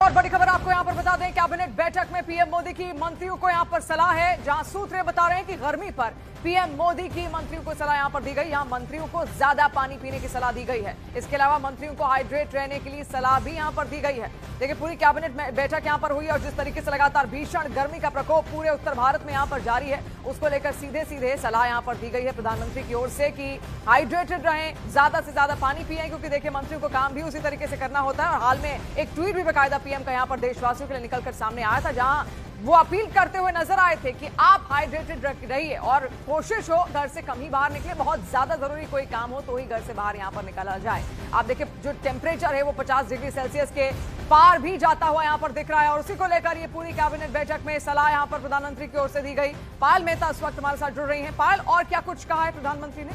और बड़ी खबर आपको यहां पर बता दें, कैबिनेट बैठक में पीएम मोदी की मंत्रियों को यहां पर सलाह है, जहां सूत्र बता रहे हैं कि गर्मी पर पीएम मोदी की मंत्रियों को सलाह यहां पर दी गई। यहां मंत्रियों को ज्यादा पानी पीने की सलाह दी गई है। इसके अलावा मंत्रियों को हाइड्रेट रहने के लिए सलाह भी यहां पर दी गई है। देखिए, पूरी कैबिनेट में बैठक यहां पर हुई और जिस तरीके से लगातार भीषण गर्मी का प्रकोप पूरे उत्तर भारत में यहां पर जारी है, उसको लेकर सीधे सीधे सलाह यहां पर दी गई है प्रधानमंत्री की ओर से कि हाइड्रेटेड रहें, ज्यादा से ज्यादा पानी पिएं, क्योंकि देखिए मंत्रियों को काम भी उसी तरीके से करना होता है। और हाल में एक ट्वीट भी बाकायदा पीएम का यहां पर देशवासियों के लिए निकलकर सामने आया था, जहां वो अपील करते हुए नजर आए थे कि आप हाइड्रेटेड रहिए और कोशिश हो घर से कम ही बाहर निकले, बहुत ज्यादा जरूरी कोई काम हो तो ही घर से बाहर यहां पर निकाला जाए। आप देखिए, जो टेम्परेचर है वो 50 डिग्री सेल्सियस के पार भी जाता हुआ यहां पर दिख रहा है और उसी को लेकर ये पूरी कैबिनेट बैठक में सलाह यहां पर प्रधानमंत्री की ओर से दी गई। पायल मेहता इस वक्त हमारे साथ जुड़ रही हैं। पायल, और क्या कुछ कहा है प्रधानमंत्री ने?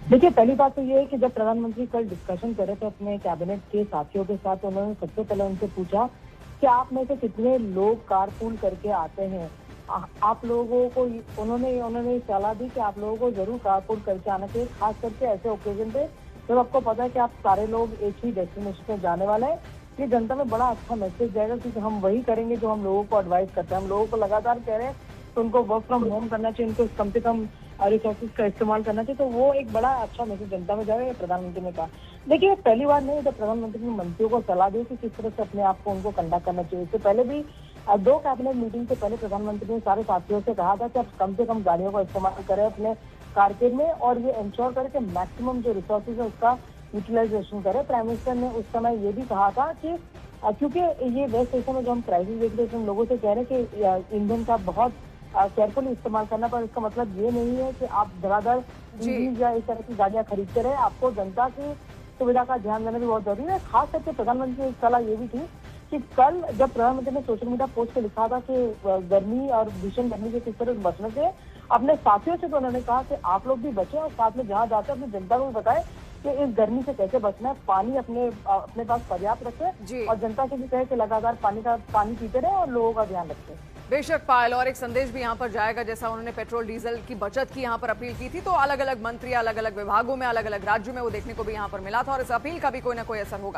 देखिए, पहली बात तो ये है कि जब प्रधानमंत्री कल डिस्कशन कर रहे थे अपने कैबिनेट के साथियों के साथ, उन्होंने सबसे पहले उनसे पूछा कि आप में से कितने लोग कारपूल करके आते हैं। आप लोगों को उन्होंने सलाह दी कि आप लोगों को जरूर कारपूल करके आना चाहिए, खास करके ऐसे ओकेजन पे जब आपको पता है कि आप सारे लोग एक ही डेस्टिनेशन पे जाने वाले हैं। ये जनता में बड़ा अच्छा मैसेज जाएगा, क्योंकि हम वही करेंगे जो हम लोगों को एडवाइस करते हैं। हम लोगों को लगातार कह रहे हैं तो उनको वर्क फ्रॉम होम करना चाहिए, उनको कम से कम रिसोर्सेज का इस्तेमाल करना चाहिए, तो वो एक बड़ा अच्छा मैसेज जनता में जाएगा, प्रधानमंत्री ने कहा। देखिए, पहली बार नहीं जब प्रधानमंत्री ने मंत्रियों को सलाह दी कि किस तरह से अपने आप को उनको कंडक्ट करना चाहिए। इससे पहले भी 2 कैबिनेट मीटिंग से पहले प्रधानमंत्री ने सारे साथियों से कहा था कि आप कम से कम गाड़ियों का इस्तेमाल करें अपने कारकेड में और ये इंश्योर करें कि मैक्सिमम जो रिसोर्सेज है उसका यूटिलाइजेशन करें। प्राइम मिनिस्टर ने उस समय ये भी कहा था कि क्योंकि ये वेस्ट एशिया में जो हम प्राइसेस देख रहे थे, हम लोगों से कह रहे हैं कि ईंधन का बहुत केयरफुली इस्तेमाल करना, पर इसका मतलब ये नहीं है कि आप धड़ाधड़ ईवीज या इस तरह की गाड़ियां खरीदते रहे। आपको जनता की सुविधा का ध्यान देना भी बहुत जरूरी है। खास करके प्रधानमंत्री की सलाह ये भी थी कि कल जब प्रधानमंत्री ने सोशल मीडिया पोस्ट पे लिखा था कि गर्मी और भीषण गर्मी से किस तरह बचने से, अपने साथियों से तो उन्होंने कहा कि आप लोग भी बचें और साथ में जहाँ जाते हैं अपनी जनता को भी बताएं कि इस गर्मी से कैसे बचना है। पानी अपने पास पर्याप्त रखें और जनता से भी कहे कि लगातार पानी पीते रहे और लोगों का ध्यान रखें। बेशक पायल, और एक संदेश भी यहां पर जाएगा, जैसा उन्होंने पेट्रोल डीजल की बचत की यहां पर अपील की थी, तो अलग अलग मंत्री अलग अलग विभागों में अलग अलग राज्यों में वो देखने को भी यहां पर मिला था और इस अपील का भी कोई ना कोई असर होगा।